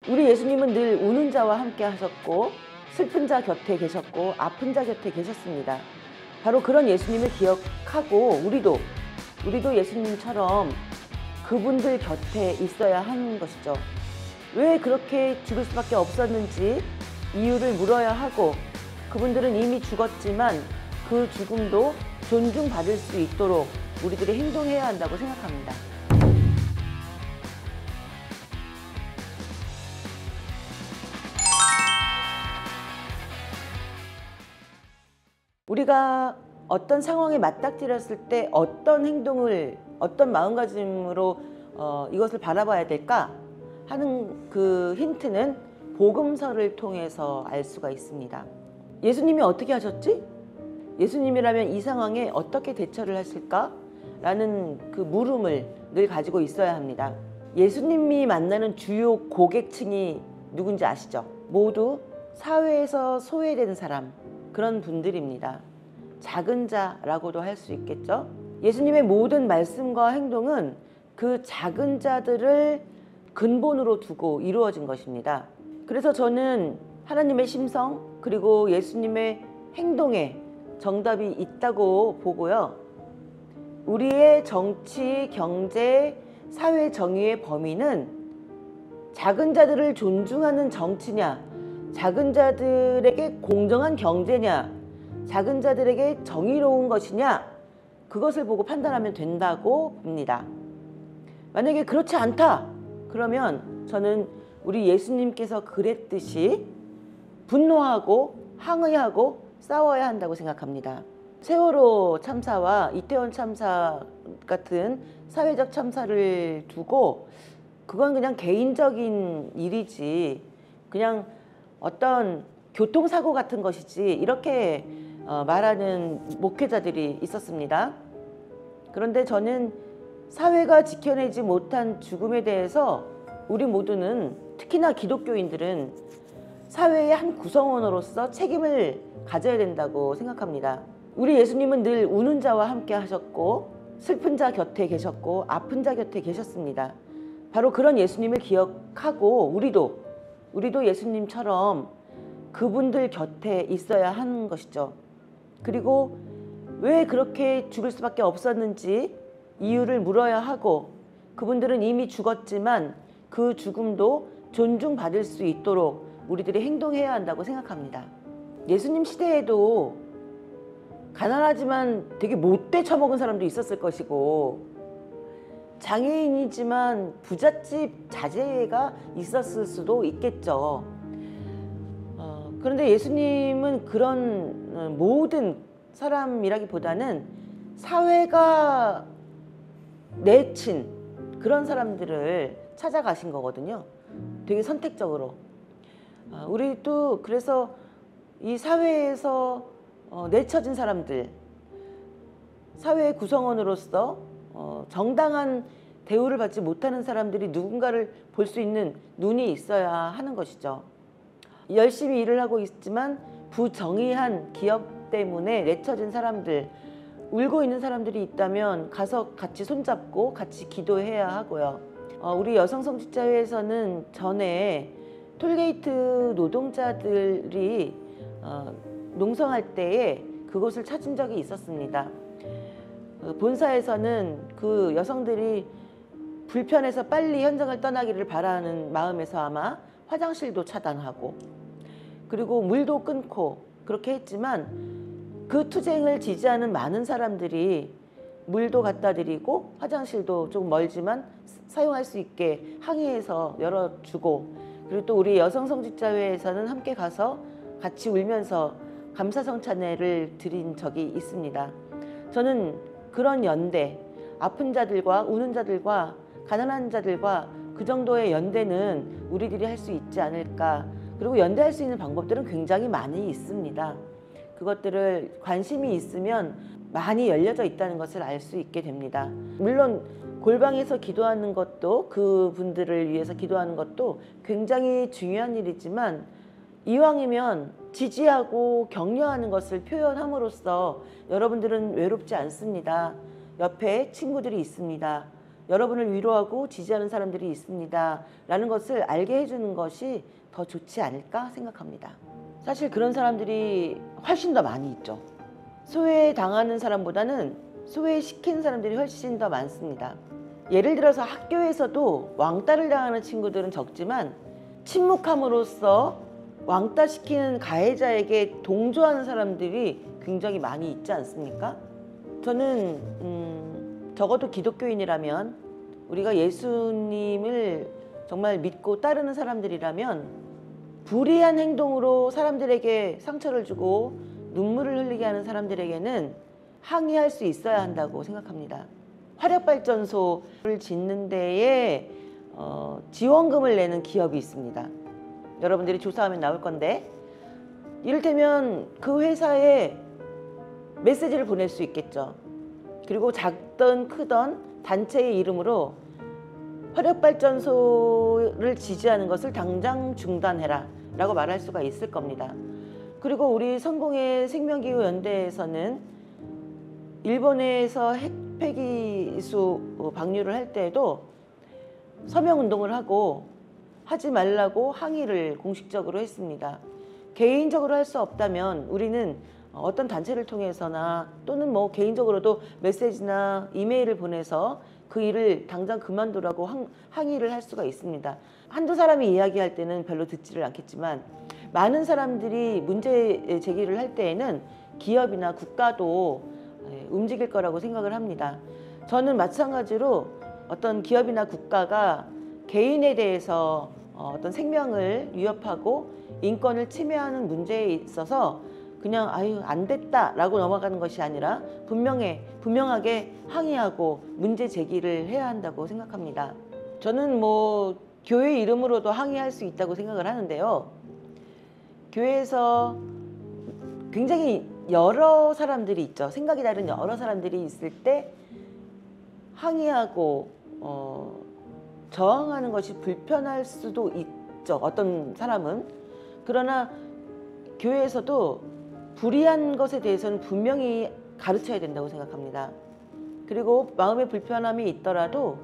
우리 예수님은 늘 우는 자와 함께 하셨고 슬픈 자 곁에 계셨고 아픈 자 곁에 계셨습니다. 바로 그런 예수님을 기억하고 우리도 예수님처럼 그분들 곁에 있어야 하는 것이죠. 왜 그렇게 죽을 수밖에 없었는지 이유를 물어야 하고, 그분들은 이미 죽었지만 그 죽음도 존중받을 수 있도록 우리들이 행동해야 한다고 생각합니다. 우리가 어떤 상황에 맞닥뜨렸을 때 어떤 행동을, 어떤 마음가짐으로 이것을 바라봐야 될까 하는 그 힌트는 복음서를 통해서 알 수가 있습니다. 예수님이 어떻게 하셨지? 예수님이라면 이 상황에 어떻게 대처를 하실까? 라는 그 물음을 늘 가지고 있어야 합니다. 예수님이 만나는 주요 고객층이 누군지 아시죠? 모두 사회에서 소외된 사람, 그런 분들입니다. 작은 자라고도 할 수 있겠죠. 예수님의 모든 말씀과 행동은 그 작은 자들을 근본으로 두고 이루어진 것입니다. 그래서 저는 하나님의 심성 그리고 예수님의 행동에 정답이 있다고 보고요. 우리의 정치, 경제, 사회 정의의 범위는 작은 자들을 존중하는 정치냐, 작은 자들에게 공정한 경제냐, 작은 자들에게 정의로운 것이냐, 그것을 보고 판단하면 된다고 봅니다. 만약에 그렇지 않다 그러면 저는 우리 예수님께서 그랬듯이 분노하고 항의하고 싸워야 한다고 생각합니다. 세월호 참사와 이태원 참사 같은 사회적 참사를 두고 그건 그냥 개인적인 일이지, 그냥 어떤 교통사고 같은 것이지, 이렇게 말하는 목회자들이 있었습니다. 그런데 저는 사회가 지켜내지 못한 죽음에 대해서 우리 모두는, 특히나 기독교인들은 사회의 한 구성원으로서 책임을 가져야 된다고 생각합니다. 우리 예수님은 늘 우는 자와 함께 하셨고 슬픈 자 곁에 계셨고 아픈 자 곁에 계셨습니다. 바로 그런 예수님을 기억하고 우리도 예수님처럼 그분들 곁에 있어야 하는 것이죠. 그리고 왜 그렇게 죽을 수밖에 없었는지 이유를 물어야 하고, 그분들은 이미 죽었지만 그 죽음도 존중받을 수 있도록 우리들이 행동해야 한다고 생각합니다. 예수님 시대에도 가난하지만 되게 못돼 처먹은 사람도 있었을 것이고, 장애인이지만 부잣집 자제가 있었을 수도 있겠죠. 그런데 예수님은 그런 모든 사람이라기보다는 사회가 내친 그런 사람들을 찾아가신 거거든요. 되게 선택적으로. 우리도 그래서 이 사회에서 내쳐진 사람들, 사회의 구성원으로서 정당한 대우를 받지 못하는 사람들이 누군가를 볼 수 있는 눈이 있어야 하는 것이죠. 열심히 일을 하고 있지만 부정의한 기업 때문에 내쳐진 사람들, 울고 있는 사람들이 있다면 가서 같이 손잡고 같이 기도해야 하고요. 우리 여성성직자회에서는 전에 톨게이트 노동자들이 농성할 때에 그곳을 찾은 적이 있었습니다. 본사에서는 그 여성들이 불편해서 빨리 현장을 떠나기를 바라는 마음에서 아마 화장실도 차단하고 그리고 물도 끊고 그렇게 했지만, 그 투쟁을 지지하는 많은 사람들이 물도 갖다 드리고 화장실도 조금 멀지만 사용할 수 있게 항의해서 열어주고, 그리고 또 우리 여성성직자회에서는 함께 가서 같이 울면서 감사성찬회를 드린 적이 있습니다. 저는 그런 연대, 아픈 자들과 우는 자들과 가난한 자들과 그 정도의 연대는 우리들이 할 수 있지 않을까. 그리고 연대할 수 있는 방법들은 굉장히 많이 있습니다. 그것들을 관심이 있으면 많이 열려져 있다는 것을 알 수 있게 됩니다. 물론 골방에서 기도하는 것도, 그분들을 위해서 기도하는 것도 굉장히 중요한 일이지만, 이왕이면 지지하고 격려하는 것을 표현함으로써 여러분들은 외롭지 않습니다. 옆에 친구들이 있습니다. 여러분을 위로하고 지지하는 사람들이 있습니다 라는 것을 알게 해주는 것이 더 좋지 않을까 생각합니다. 사실 그런 사람들이 훨씬 더 많이 있죠. 소외당하는 사람보다는 소외시킨 사람들이 훨씬 더 많습니다. 예를 들어서 학교에서도 왕따를 당하는 친구들은 적지만 침묵함으로써 왕따시키는 가해자에게 동조하는 사람들이 굉장히 많이 있지 않습니까? 저는 적어도 기독교인이라면, 우리가 예수님을 정말 믿고 따르는 사람들이라면 불의한 행동으로 사람들에게 상처를 주고 눈물을 흘리게 하는 사람들에게는 항의할 수 있어야 한다고 생각합니다. 화력발전소를 짓는 데에 지원금을 내는 기업이 있습니다. 여러분들이 조사하면 나올 건데, 이를테면 그 회사에 메시지를 보낼 수 있겠죠. 그리고 작든 크든 단체의 이름으로 화력발전소를 지지하는 것을 당장 중단해라 라고 말할 수가 있을 겁니다. 그리고 우리 성공회 생명기후연대에서는 일본에서 핵폐기수 방류를 할 때에도 서명운동을 하고 하지 말라고 항의를 공식적으로 했습니다. 개인적으로 할 수 없다면 우리는 어떤 단체를 통해서나 또는 뭐 개인적으로도 메시지나 이메일을 보내서 그 일을 당장 그만두라고 항의를 할 수가 있습니다. 한두 사람이 이야기할 때는 별로 듣지를 않겠지만 많은 사람들이 문제 제기를 할 때에는 기업이나 국가도 움직일 거라고 생각을 합니다. 저는 마찬가지로 어떤 기업이나 국가가 개인에 대해서 어떤 생명을 위협하고 인권을 침해하는 문제에 있어서 그냥 아유 안 됐다라고 넘어가는 것이 아니라 분명하게 항의하고 문제 제기를 해야 한다고 생각합니다. 저는 뭐 교회 이름으로도 항의할 수 있다고 생각을 하는데요. 교회에서 굉장히 여러 사람들이 있죠. 생각이 다른 여러 사람들이 있을 때 항의하고 저항하는 것이 불편할 수도 있죠. 어떤 사람은. 그러나 교회에서도 불의한 것에 대해서는 분명히 가르쳐야 된다고 생각합니다. 그리고 마음의 불편함이 있더라도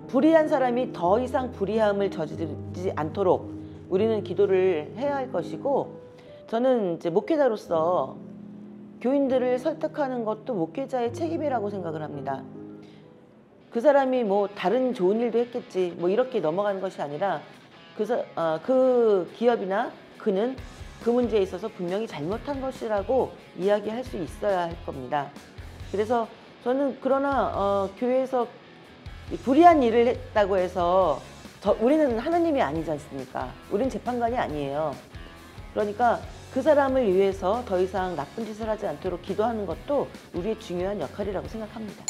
불의한 사람이 더 이상 불의함을 저지르지 않도록 우리는 기도를 해야 할 것이고, 저는 이제 목회자로서 교인들을 설득하는 것도 목회자의 책임이라고 생각을 합니다. 그 사람이 뭐 다른 좋은 일도 했겠지 뭐 이렇게 넘어가는 것이 아니라 그 기업이나 그는 그 문제에 있어서 분명히 잘못한 것이라고 이야기할 수 있어야 할 겁니다. 그래서 저는 그러나 교회에서 불의한 일을 했다고 해서 우리는 하나님이 아니지 않습니까? 우리는 재판관이 아니에요. 그러니까 그 사람을 위해서 더 이상 나쁜 짓을 하지 않도록 기도하는 것도 우리의 중요한 역할이라고 생각합니다.